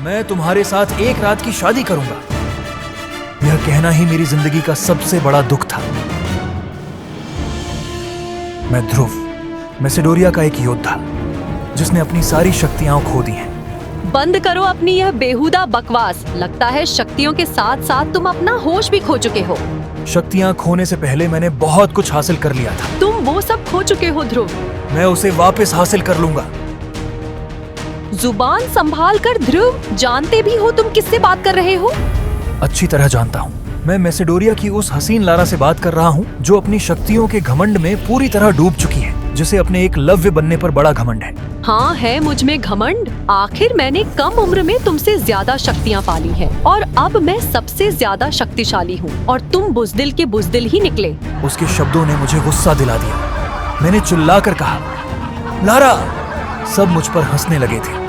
मैं तुम्हारे साथ एक रात की शादी करूंगा। यह कहना ही मेरी जिंदगी का सबसे बड़ा दुख था। मैं ध्रुव, मैसेडोरिया का एक योद्धा जिसने अपनी सारी शक्तियां खो दी हैं। बंद करो अपनी यह बेहुदा बकवास। लगता है शक्तियों के साथ साथ तुम अपना होश भी खो चुके हो। शक्तियां खोने से पहले मैंने बहुत कुछ हासिल कर लिया था। तुम वो सब खो चुके हो ध्रुव। मैं उसे वापस हासिल कर लूंगा। जुबान संभाल कर ध्रुव, जानते भी हो तुम किससे बात कर रहे हो? अच्छी तरह जानता हूँ। मैं मैसेडोरिया की उस हसीन लारा से बात कर रहा हूँ जो अपनी शक्तियों के घमंड में पूरी तरह डूब चुकी है, जिसे अपने एक लव्य बनने पर बड़ा घमंड है। हाँ, है मुझ में घमंड। आखिर मैंने कम उम्र में तुमसे ज्यादा शक्तियाँ पाली हैं और अब मैं सबसे ज्यादा शक्तिशाली हूँ और तुम बुज़दिल के बुज़दिल ही निकले। उसके शब्दों ने मुझे गुस्सा दिला दिया। मैंने चिल्लाकर कहा, लारा। सब मुझ पर हंसने लगे थे।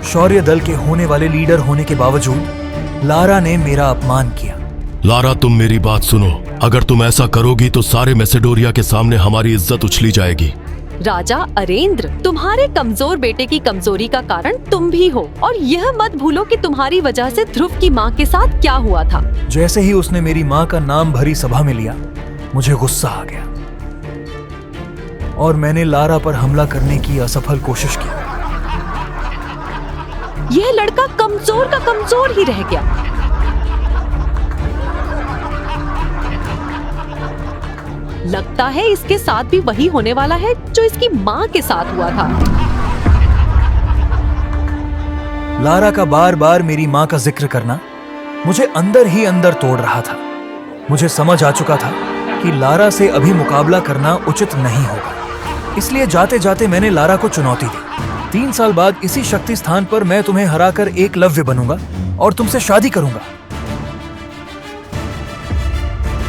शौर्य दल के होने वाले लीडर होने के बावजूद लारा ने मेरा अपमान किया। लारा, तुम मेरी बात सुनो। अगर तुम ऐसा करोगी तो सारे मैसेडोरिया के सामने हमारी इज्जत उछली जाएगी। राजा अरेंद्र, तुम्हारे कमजोर बेटे की कमजोरी का कारण तुम भी हो और यह मत भूलो कि तुम्हारी वजह से ध्रुव की माँ के साथ क्या हुआ था। जैसे ही उसने मेरी माँ का नाम भरी सभा में लिया, मुझे गुस्सा आ गया और मैंने लारा पर हमला करने की असफल कोशिश की। यह लड़का कमजोर का कमजोर ही रह गया। लगता है इसके साथ भी वही होने वाला है जो इसकी माँ के साथ हुआ था। लारा का बार बार मेरी माँ का जिक्र करना मुझे अंदर ही अंदर तोड़ रहा था। मुझे समझ आ चुका था कि लारा से अभी मुकाबला करना उचित नहीं होगा। इसलिए जाते जाते मैंने लारा को चुनौती दी। 3 साल बाद इसी शक्ति स्थान पर मैं तुम्हें हराकर एकलव्य बनूंगा और तुमसे शादी करूंगा।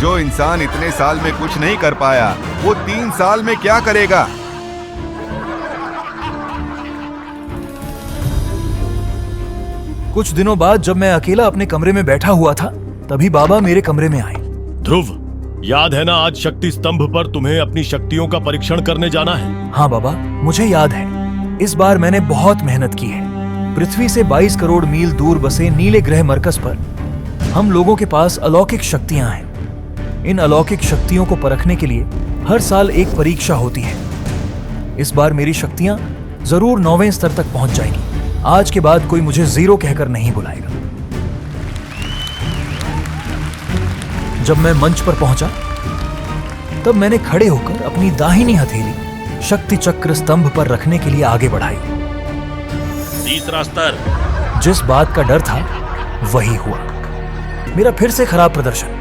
जो इंसान इतने साल में कुछ नहीं कर पाया, वो 3 साल में क्या करेगा? कुछ दिनों बाद जब मैं अकेला अपने कमरे में बैठा हुआ था, तभी बाबा मेरे कमरे में आए। ध्रुव, याद है ना आज शक्ति स्तंभ पर तुम्हें अपनी शक्तियों का परीक्षण करने जाना है? हाँ बाबा, मुझे याद है। इस बार मैंने बहुत मेहनत की है। पृथ्वी से 22 करोड़ मील दूर बसे नीले ग्रह मरकज पर हम लोगों के पास अलौकिक शक्तियां हैं। इन अलौकिक शक्तियों को परखने के लिए हर साल एक परीक्षा होती है। इस बार मेरी शक्तियां जरूर 9वें स्तर तक पहुंच जाएंगी। आज के बाद कोई मुझे 0 कहकर नहीं बुलाएगा। जब मैं मंच पर पहुंचा, तब मैंने खड़े होकर अपनी दाहिनी हथेली शक्ति चक्र स्तंभ पर रखने के लिए आगे बढ़ाई। 3रा स्तर। जिस बात का डर था वही हुआ। मेरा फिर से खराब प्रदर्शन।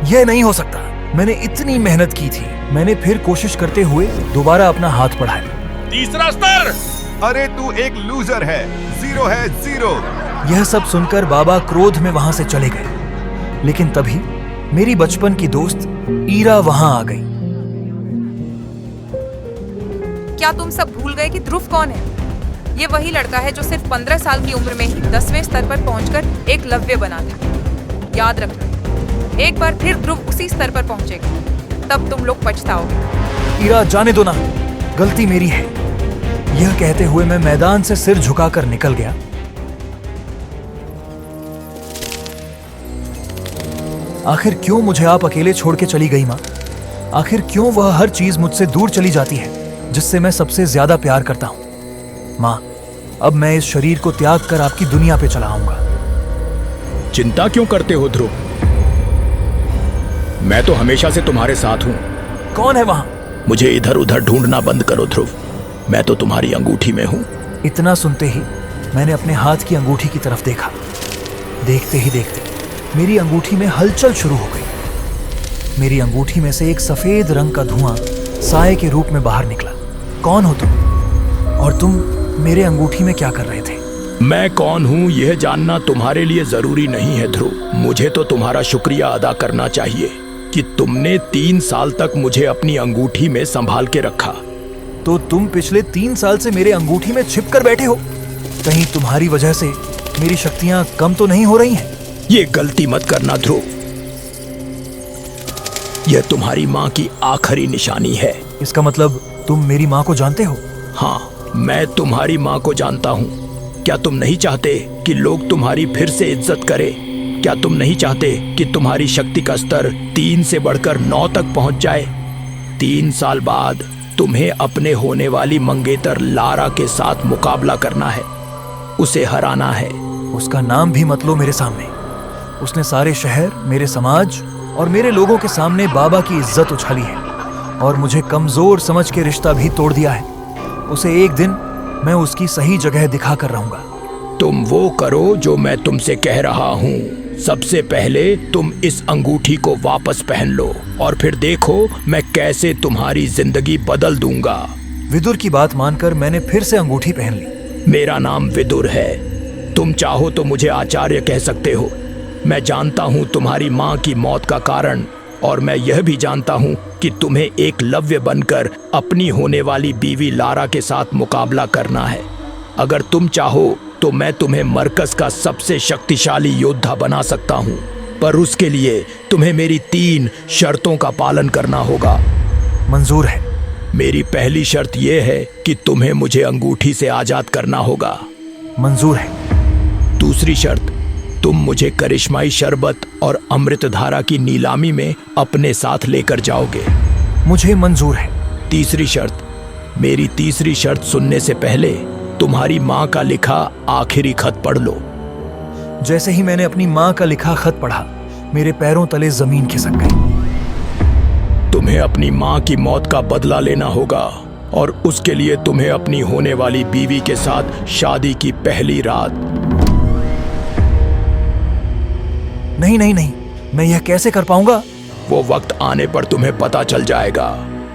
यह नहीं हो सकता। मैंने इतनी मेहनत की थी। मैंने फिर कोशिश करते हुए दोबारा अपना हाथ बढ़ाया। 3रा स्तर। अरे तू एक लूजर है। 0 है 0। यह सब सुनकर बाबा क्रोध में वहां से चले गए। लेकिन तभी मेरी बचपन की दोस्त ईरा वहां आ गई। क्या तुम सब भूल गए कि ध्रुव कौन है? ये वही लड़का है जो सिर्फ 15 साल की उम्र में ही 10वें स्तर पर पहुंचकर एक लव्य बना था। याद रखना, एक बार फिर ध्रुव उसी स्तर पर पहुंचेगा, तब तुम लोग पछताओगे। ईरा, जाने दो ना, गलती मेरी है। यह कहते हुए मैं मैदान से सिर झुकाकर निकल गया। आखिर क्यों मुझे आप अकेले छोड़ के चली गई माँ? आखिर क्यों वह हर चीज मुझसे दूर चली जाती है जिससे मैं सबसे ज्यादा प्यार करता हूँ? माँ, अब मैं इस शरीर को त्याग कर आपकी दुनिया पे चला आऊंगा। चिंता क्यों करते हो ध्रुव? मैं तो हमेशा से तुम्हारे साथ हूँ। कौन है वहां? मुझे इधर उधर ढूंढना बंद करो ध्रुव। मैं तो तुम्हारी अंगूठी में हूँ। इतना सुनते ही मैंने अपने हाथ की अंगूठी की तरफ देखा। देखते ही देखते मेरी अंगूठी में हलचल शुरू हो गई। मेरी अंगूठी में से एक सफेद रंग का धुआं साए के रूप में बाहर निकला। कौन हो तुम? और तुम मेरे अंगूठी में क्या कर रहे थे? मैं कौन हूँ यह जानना तुम्हारे लिए जरूरी नहीं है ध्रुव। मुझे तो तुम्हारा शुक्रिया अदा करना चाहिए कि तुमने 3 साल तक मुझे अपनी अंगूठी में संभाल के रखा। तो तुम पिछले 3 साल से मेरे अंगूठी में छिप कर बैठे हो। कहीं तुम्हारी वजह से मेरी शक्तियां कम तो नहीं हो रही हैं? ये गलती मत करना ध्रुव। यह तुम्हारी माँ की आखिरी निशानी है। इसका मतलब तुम मेरी माँ को जानते हो? हाँ, मैं तुम्हारी माँ को जानता हूँ। क्या तुम नहीं चाहते कि लोग तुम्हारी फिर से इज्जत करें? क्या तुम नहीं चाहते कि तुम्हारी शक्ति का स्तर 3 से बढ़कर 9 तक पहुंच जाए? 3 साल बाद तुम्हें अपने होने वाली मंगेतर लारा के साथ मुकाबला करना है, उसे हराना है। उसका नाम भी मत लो मेरे सामने। उसने सारे शहर, मेरे समाज और मेरे लोगों के सामने बाबा की इज्जत उछाली है और मुझे कमजोर समझ के रिश्ता भी तोड़ दिया है। उसे एक दिन मैं उसकी सही जगह दिखा कर रहूंगा। तुम वो करो जो मैं तुमसे कह रहा हूँ। सबसे पहले तुम इस अंगूठी को वापस पहन लो और फिर देखो मैं कैसे तुम्हारी जिंदगी बदल दूंगा। विदुर की बात मानकर मैंने फिर से अंगूठी पहन ली। मेरा नाम विदुर है। तुम चाहो तो मुझे आचार्य कह सकते हो। मैं जानता हूँ तुम्हारी माँ की मौत का कारण, और मैं यह भी जानता हूँ कि तुम्हें एकलव्य बनकर अपनी होने वाली बीवी लारा के साथ मुकाबला करना है। अगर तुम चाहो तो मैं तुम्हें मरकज का सबसे शक्तिशाली योद्धा बना सकता हूँ, पर उसके लिए तुम्हें मेरी 3 शर्तों का पालन करना होगा। मंजूर है। मेरी पहली शर्त यह है कि तुम्हें मुझे अंगूठी से आजाद करना होगा। मंजूर है। दूसरी शर्त, तुम मुझे करिश्माई शरबत और अमृतधारा की नीलामी में अपने साथ लेकर जाओगे। मुझे मंजूर है। तीसरी शर्त, मेरी तीसरी शर्त सुनने से पहले तुम्हारी माँ का लिखा आखिरी खत पढ़ लो। जैसे ही मैंने अपनी माँ का लिखा खत पढ़ा, मेरे पैरों तले जमीन खिसक गई। तुम्हें अपनी माँ की मौत का बदला लेना होगा और उसके लिए तुम्हें अपनी होने वाली बीवी के साथ शादी की पहली रात। नहीं नहीं नहीं, मैं यह कैसे कर पाऊंगा? वो वक्त आने पर तुम्हें पता चल जाएगा।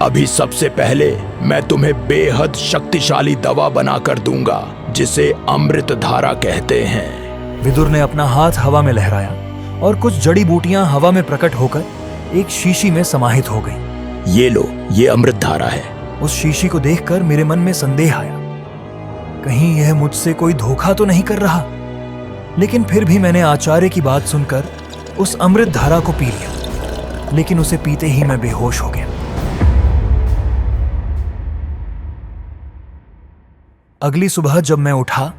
अभी सबसे पहले मैं तुम्हें बेहद शक्तिशाली दवा बनाकर दूंगा, जिसे अमृतधारा कहते हैं। विदुर ने अपना हाथ हवा में लहराया और कुछ जड़ी बूटियां हवा में प्रकट होकर एक शीशी में समाहित हो गई। ये लो, ये अमृतधारा है। उस शीशी को देखकर मेरे मन में संदेह आया, कहीं यह मुझसे कोई धोखा तो नहीं कर रहा। लेकिन फिर भी मैंने आचार्य की बात सुनकर उस अमृतधारा को पी लिया, लेकिन उसे पीते ही मैं बेहोश हो गया। अगली सुबह जब मैं उठा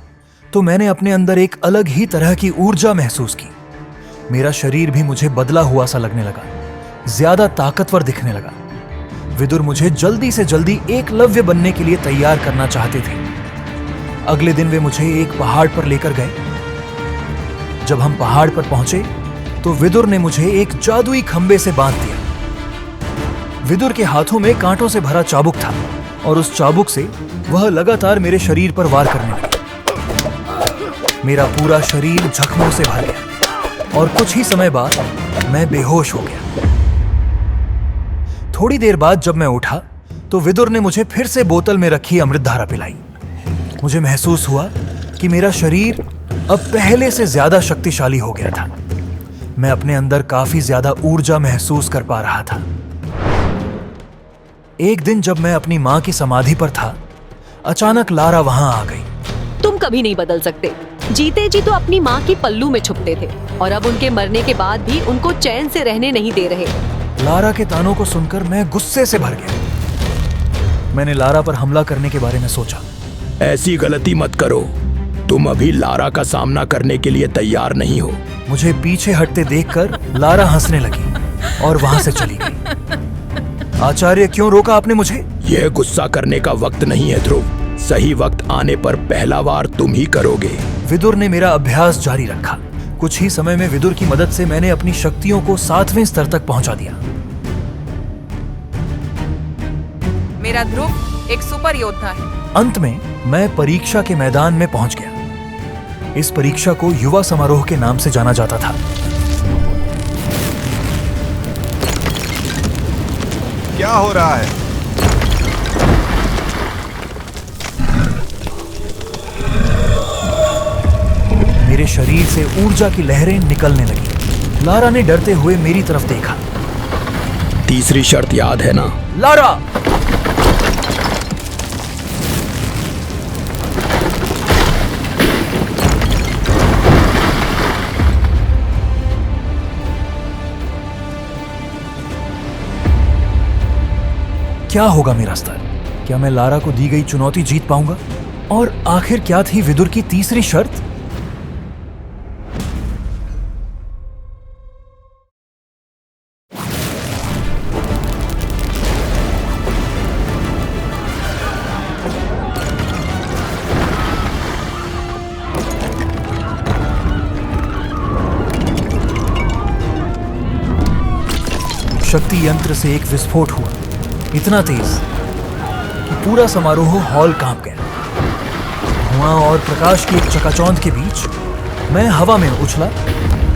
तो मैंने अपने अंदर एक अलग ही तरह की ऊर्जा महसूस की। मेरा शरीर भी मुझे बदला हुआ सा लगने लगा, ज्यादा ताकतवर दिखने लगा। विदुर मुझे जल्दी से जल्दी एकलव्य बनने के लिए तैयार करना चाहते थे। अगले दिन वे मुझे एक पहाड़ पर लेकर गए। जब हम पहाड़ पर पहुंचे तो विदुर ने मुझे एक जादुई खंबे से बांध दिया। विदुर के हाथों में कांटों से भरा चाबुक था और उस चाबुक से वह लगातार मेरे शरीर पर वार करने लगा। मेरा पूरा शरीर जख्मों से भर गया और कुछ ही समय बाद मैं बेहोश हो गया। थोड़ी देर बाद जब मैं उठा तो विदुर ने मुझे फिर से बोतल में रखी अमृतधारा पिलाई। मुझे महसूस हुआ कि मेरा शरीर अब पहले से ज्यादा शक्तिशाली हो गया था। मैं अपने अंदर काफी ज्यादा ऊर्जा महसूस कर पा रहा था। एक दिन जब मैं अपनी माँ की समाधि पर था, अचानक लारा वहां आ गई। तुम कभी नहीं बदल सकते। जीते जी तो अपनी माँ की पल्लू में छुपते थे और अब उनके मरने के बाद भी उनको चैन से रहने नहीं दे रहे। लारा के तानों को सुनकर मैं गुस्से से भर गया। मैंने लारा पर हमला करने के बारे में सोचा। ऐसी गलती मत करो। तुम अभी लारा का सामना करने के लिए तैयार नहीं हो। मुझे पीछे हटते देखकर लारा हंसने लगी और वहां से चली गई। आचार्य, क्यों रोका आपने मुझे? यह गुस्सा करने का वक्त नहीं है ध्रुव। सही वक्त आने पर पहला वार तुम ही करोगे। विदुर ने मेरा अभ्यास जारी रखा। कुछ ही समय में विदुर की मदद से मैंने अपनी शक्तियों को 7वें स्तर तक पहुंचा दिया। मेरा ध्रुव एक सुपर योद्धा है। अंत में मैं परीक्षा के मैदान में पहुंच गया। इस परीक्षा को युवा समारोह के नाम से जाना जाता था। क्या हो रहा है? मेरे शरीर से ऊर्जा की लहरें निकलने लगी। लारा ने डरते हुए मेरी तरफ देखा। तीसरी शर्त याद है ना? लारा! क्या होगा मेरा स्तर? क्या मैं लारा को दी गई चुनौती जीत पाऊंगा? और आखिर क्या थी विदुर की तीसरी शर्त? शक्ति यंत्र से एक विस्फोट हुआ, इतना तेज कि पूरा समारोह हॉल कांप गया। धुआं और प्रकाश की एक चकाचौंध के बीच मैं हवा में उछला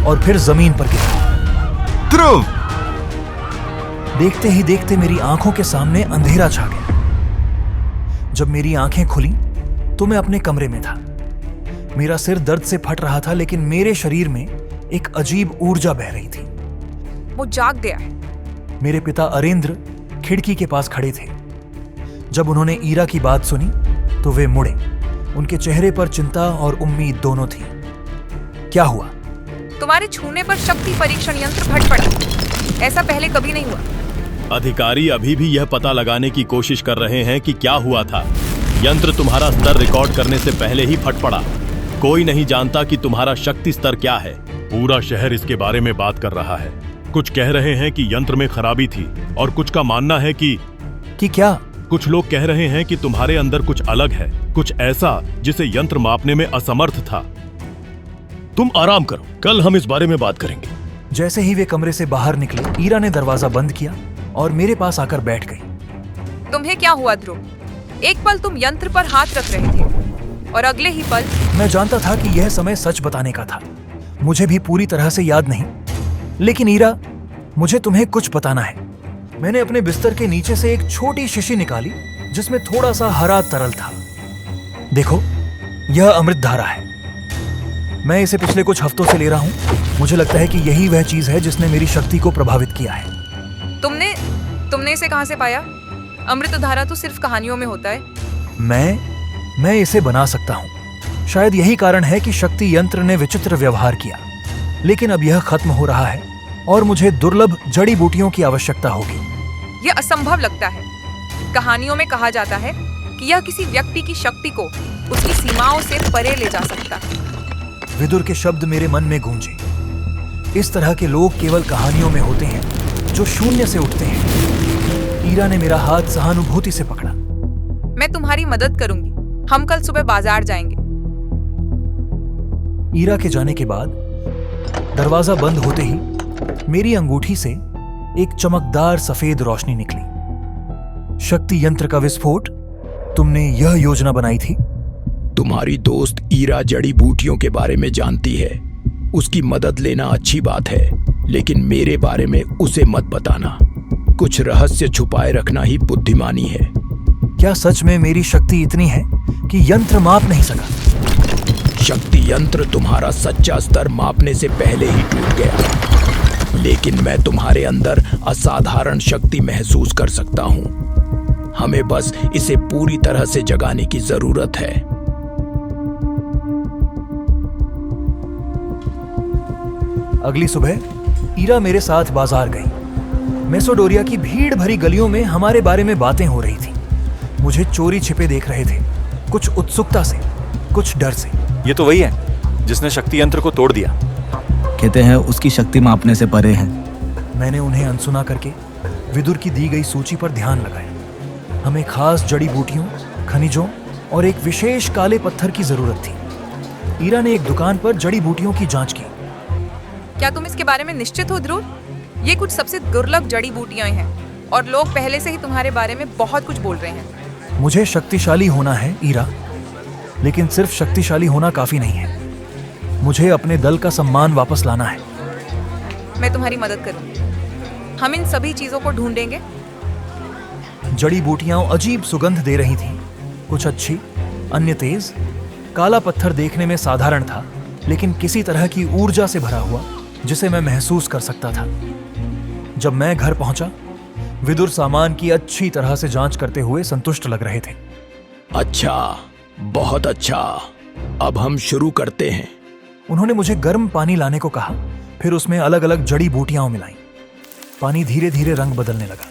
और फिर जमीन पर गिरा। ध्रुव! देखते ही देखते मेरी आंखों के सामने अंधेरा छा गया। जब मेरी आंखें खुली तो मैं अपने कमरे में था। मेरा सिर दर्द से फट रहा था, लेकिन मेरे शरीर में एक अजीब ऊर्जा बह रही थी। वो जाग गया है। मेरे पिता अरेंद्र खिड़की के पास खड़े थे। जब उन्होंने ईरा की बात सुनी तो वे मुड़े। उनके चेहरे पर चिंता और उम्मीद दोनों थी। क्या हुआ? तुम्हारे छूने पर शक्ति परीक्षण यंत्र फट पड़ा। ऐसा पहले कभी नहीं हुआ। अधिकारी अभी भी यह पता लगाने की कोशिश कर रहे हैं कि क्या हुआ था। यंत्र तुम्हारा स्तर रिकॉर्ड करने से पहले ही फट पड़ा। कोई नहीं जानता कि तुम्हारा शक्ति स्तर क्या है। पूरा शहर इसके बारे में बात कर रहा है। कुछ कह रहे हैं कि यंत्र में खराबी थी और कुछ का मानना है कि क्या? कुछ लोग कह रहे हैं कि तुम्हारे अंदर कुछ अलग है, कुछ ऐसा जिसे यंत्र मापने में असमर्थ था। तुम आराम करो, कल हम इस बारे में बात करेंगे। जैसे ही वे कमरे से बाहर निकले, ईरा ने दरवाजा बंद किया और मेरे पास आकर बैठ गई। तुम्हें क्या हुआ ध्रुव? एक पल तुम यंत्र पर हाथ रख रहे थे और अगले ही पल। मैं जानता था कि यह समय सच बताने का था। मुझे भी पूरी तरह से याद नहीं, लेकिन ईरा, मुझे तुम्हें कुछ बताना है। मैंने अपने बिस्तर के नीचे से एक छोटी शीशी निकाली जिसमें थोड़ा सा हरा तरल था। देखो, यह अमृत धारा है। मैं इसे पिछले कुछ हफ्तों से ले रहा हूं। मुझे लगता है कि यही वह चीज है जिसने मेरी शक्ति को प्रभावित किया है। तुमने इसे कहां से पाया? अमृत धारा तो सिर्फ कहानियों में होता है। मैं इसे बना सकता हूं। शायद यही कारण है कि शक्ति यंत्र ने विचित्र व्यवहार किया। लेकिन अब यह खत्म हो रहा है और मुझे दुर्लभ जड़ी बूटियों की आवश्यकता होगी। यह असंभव लगता है। कहानियों में कहा जाता है कि यह किसी व्यक्ति की शक्ति को उसकी सीमाओं से परे ले जा सकता है। विदुर के शब्द मेरे मन में गूंजे। इस तरह के लोग केवल कहानियों में होते हैं जो शून्य से उठते हैं। ईरा ने मेरा हाथ सहानुभूति से पकड़ा। मैं तुम्हारी मदद करूंगी। हम कल सुबह बाजार जाएंगे। ईरा के जाने के बाद दरवाजा बंद होते ही मेरी अंगूठी से एक चमकदार सफेद रोशनी निकली। शक्ति यंत्र का विस्फोट? तुमने यह योजना बनाई थी? तुम्हारी दोस्त ईरा जड़ी बूटियों के बारे में जानती है। उसकी मदद लेना अच्छी बात है, लेकिन मेरे बारे में उसे मत बताना। कुछ रहस्य छुपाए रखना ही बुद्धिमानी है। क्या सच में मेरी शक्ति इतनी है कि यंत्र माप नहीं सका? शक्ति यंत्र तुम्हारा सच्चा स्तर मापने से पहले ही टूट गया, लेकिन मैं तुम्हारे अंदर असाधारण शक्ति महसूस कर सकता हूं। हमें बस इसे पूरी तरह से जगाने की जरूरत है। अगली सुबह ईरा मेरे साथ बाजार गई। मेसोडोरिया की भीड़ भरी गलियों में हमारे बारे में बातें हो रही थी। मुझे चोरी छिपे देख रहे थे, कुछ उत्सुकता से, कुछ डर से। ये तो वही है जिसने शक्ति यंत्र को तोड़ दिया। कहते हैं उसकी शक्ति मापने से परे है। मैंने उन्हें अनसुना करके विदुर की दी गई सूची पर ध्यान लगाया। हमें खास जड़ी बूटियों, खनिजों और एक विशेष काले पत्थर की जरूरत थी। ईरा ने एक दुकान पर जड़ी बूटियों की जांच की। क्या तुम इसके बारे में निश्चित हो ध्रुव? ये कुछ सबसे दुर्लभ जड़ी बूटियां हैं और लोग पहले से ही तुम्हारे बारे में बहुत कुछ बोल रहे हैं। मुझे शक्तिशाली होना है ईरा, लेकिन सिर्फ शक्तिशाली होना काफी नहीं है। मुझे अपने दल का सम्मान वापस लाना है। मैं तुम्हारी मदद करूंगी। हम इन सभी चीजों को ढूंढेंगे। जड़ी बूटियां अजीब सुगंध दे रही थीं, कुछ अच्छी, अन्य तेज। काला पत्थर देखने में साधारण था, लेकिन किसी तरह की ऊर्जा से भरा हुआ जिसे मैं महसूस कर सकता था। जब मैं घर पहुंचा, विदुर सामान की अच्छी तरह से जांच करते हुए संतुष्ट लग रहे थे। अच्छा, बहुत अच्छा। अब हम शुरू करते हैं। उन्होंने मुझे गर्म पानी लाने को कहा, फिर उसमें अलग अलग जड़ी बूटियां मिलाईं। पानी धीरे धीरे रंग बदलने लगा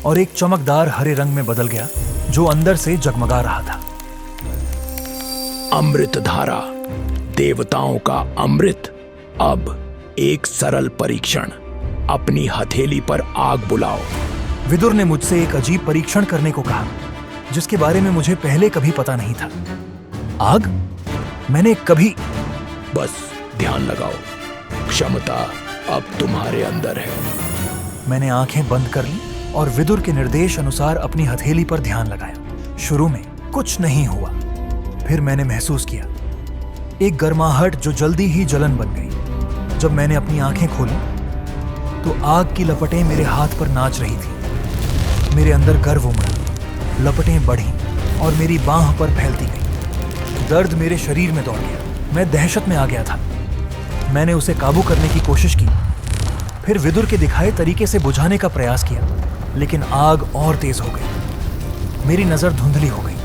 और एक चमकदार हरे रंग में बदल गया जो अंदर से जगमगा रहा था। अमृत धारा, देवताओं का अमृत। अब एक सरल परीक्षण, अपनी हथेली पर आग बुलाओ। विदुर ने मुझसे एक अजीब परीक्षण करने को कहा, जिसके बारे में मुझे पहले कभी पता नहीं था। आग? मैंने कभी... बस ध्यान लगाओ, क्षमता अब तुम्हारे अंदर है। मैंने आंखें बंद कर ली और विदुर के निर्देश अनुसार अपनी हथेली पर ध्यान लगाया। शुरू में कुछ नहीं हुआ, फिर मैंने महसूस किया एक गर्माहट जो जल्दी ही जलन बन गई। जब मैंने अपनी आंखें खोली तो आग की लपटें मेरे हाथ पर नाच रही थी। मेरे अंदर गर्व उमड़ा, लपटें बढ़ी और मेरी बांह पर फैलती गई। दर्द मेरे शरीर में दौड़ गया, मैं दहशत में आ गया था। मैंने उसे काबू करने की कोशिश की, फिर विदुर के दिखाए तरीके से बुझाने का प्रयास किया, लेकिन आग और तेज हो गई। मेरी नजर धुंधली हो गई,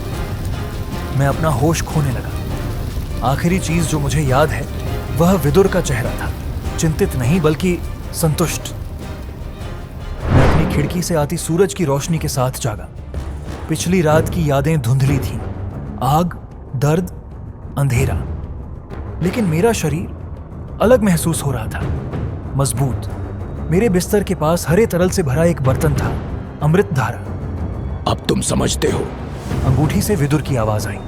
मैं अपना होश खोने लगा। आखिरी चीज जो मुझे याद है वह विदुर का चेहरा था, चिंतित नहीं बल्कि संतुष्ट। मैं अपनी खिड़की से आती सूरज की रोशनी के साथ जागा। पिछली रात की यादें धुंधली थीं, आग, दर्द, अंधेरा, लेकिन मेरा शरीर अलग महसूस हो रहा था, मजबूत। मेरे बिस्तर के पास हरे तरल से भरा एक बर्तन था, अमृत धारा। अब तुम समझते हो? अंगूठी से विदुर की आवाज आई।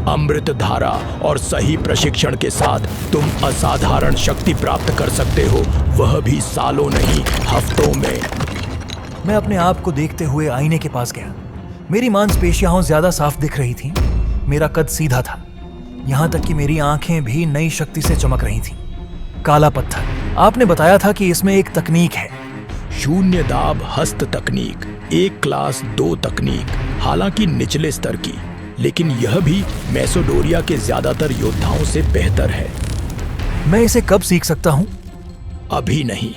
अमृत धारा और सही प्रशिक्षण के साथ तुम असाधारण शक्ति प्राप्त कर सकते हो, वह भी सालों नहीं, हफ्तों में। मैं अपने आप को देखते हुए आईने के पास गया। मेरी मांसपेशियां ज्यादा साफ दिख रही थीं, मेरा कद सीधा था, यहां तक कि मेरी आंखें भी नई शक्ति से चमक रही थीं। काला पत्थर, आपने बताया था कि इसमें एक तकनीक है। शून्य दाब हस्त तकनीक, 1 क्लास 2 तकनीक, हालांकि निचले स्तर की, लेकिन यह भी मैसेडोरिया के ज्यादातर योद्धाओं से बेहतर है। मैं इसे कब सीख सकता हूं? अभी नहीं,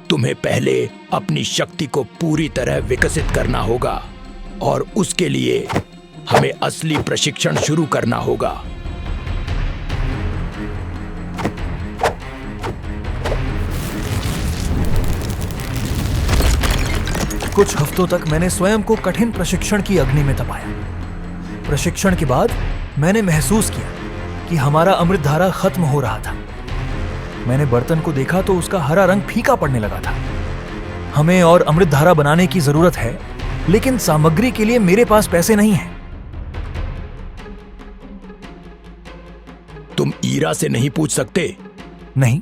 तुम्हें पहले अपनी शक्ति को पूरी तरह विकसित करना होगा और उसके लिए हमें असली प्रशिक्षण शुरू करना होगा। कुछ हफ्तों तक मैंने स्वयं को कठिन प्रशिक्षण की अग्नि में तपाया। प्रशिक्षण के बाद मैंने महसूस किया कि हमारा अमृत धारा खत्म हो रहा था। मैंने बर्तन को देखा तो उसका हरा रंग फीका पड़ने लगा था। हमें और अमृत धारा बनाने की जरूरत है, लेकिन सामग्री के लिए मेरे पास पैसे नहीं हैं। तुम ईरा से नहीं पूछ सकते? नहीं,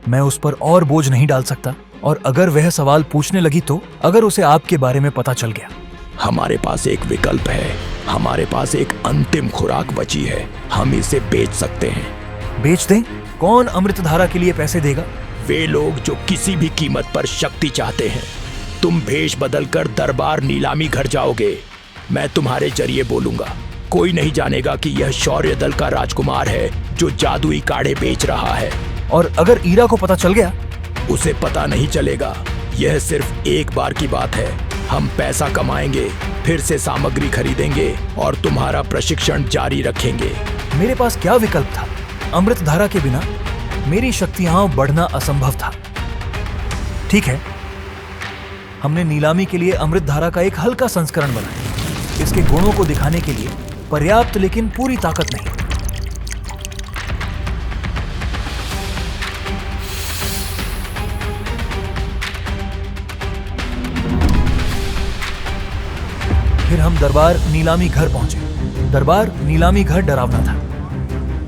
मैं उस पर और बोझ नहीं डाल सकता, और अगर वह सवाल पूछने लगी तो, अगर उसे आपके बारे में पता चल गया। हमारे पास एक विकल्प है, हमारे पास एक अंतिम खुराक बची है, हम इसे बेच सकते हैं। बेच दें? कौन अमृत धारा के लिए पैसे देगा? वे लोग जो किसी भी कीमत पर शक्ति चाहते हैं। तुम भेष बदलकर दरबार नीलामी घर जाओगे, मैं तुम्हारे जरिए बोलूंगा। कोई नहीं जानेगा कि यह शौर्य दल का राजकुमार है जो जादुई काढ़े बेच रहा है। और अगर ईरा को पता चल गया? उसे पता नहीं चलेगा, यह सिर्फ एक बार की बात है। हम पैसा कमाएंगे, फिर से सामग्री खरीदेंगे और तुम्हारा प्रशिक्षण जारी रखेंगे। मेरे पास क्या विकल्प था? अमृत धारा के बिना मेरी शक्तियां बढ़ना असंभव था। ठीक है, हमने नीलामी के लिए अमृत धारा का एक हल्का संस्करण बनाया। इसके गुणों को दिखाने के लिए पर्याप्त, लेकिन पूरी ताकत नहीं। फिर हम दरबार नीलामी घर पहुंचे। दरबार नीलामी घर डरावना था।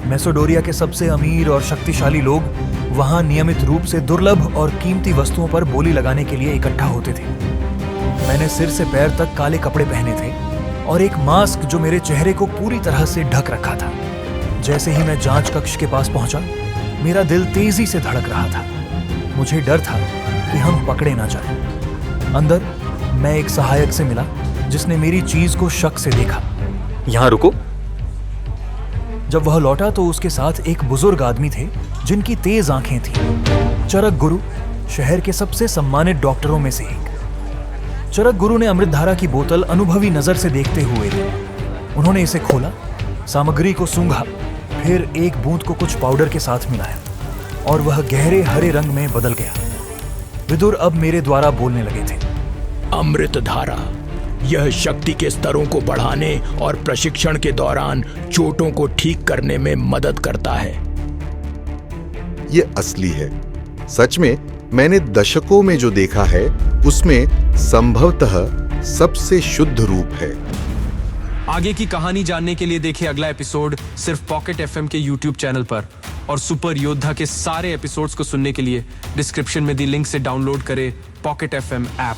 मैसेडोरिया के सबसे अमीर और शक्तिशाली लोग वहां नियमित रूप से दुर्लभ और कीमती वस्तुओं पर बोली लगाने के लिए इकट्ठा होते थे। मैंने सिर से पैर तक काले कपड़े पहने थे और एक मास्क जो मेरे चेहरे को पूरी तरह से ढक रखा था। जैसे ही मैं जांच कक्ष के पास पहुंचा, मेरा दिल तेजी से धड़क रहा था। मुझे डर था कि हम पकड़े ना जाएं। अंदर मैं एक सहायक से मिला जिसने मेरी चीज को शक से देखा। यहाँ रुको। जब वह लौटा तो उसके साथ एक बुजुर्ग आदमी थे जिनकी तेज आंखें थीं। चरक गुरु शहर के सबसे सम्मानित डॉक्टरों में से एक। चरक गुरु ने अमृत धारा की बोतल अनुभवी नजर से देखते हुए ली। उन्होंने इसे खोला, सामग्री को सूंघा, फिर एक बूंद को कुछ पाउडर के साथ मिलाया और वह गहरे हरे रंग में बदल गया। विदुर अब मेरे द्वारा बोलने लगे थे। अमृत धारा, यह शक्ति के स्तरों को बढ़ाने और प्रशिक्षण के दौरान चोटों को ठीक करने में मदद करता है। ये असली है। सच में मैंने दशकों में जो देखा है उसमें संभवतः सबसे शुद्ध रूप है। आगे की कहानी जानने के लिए देखें अगला एपिसोड सिर्फ पॉकेट एफएम के यूट्यूब चैनल पर, और सुपर योद्धा के सारे एपिसोड्स को सुनने के लिए डिस्क्रिप्शन में दी लिंक से डाउनलोड करें पॉकेट एफएम ऐप।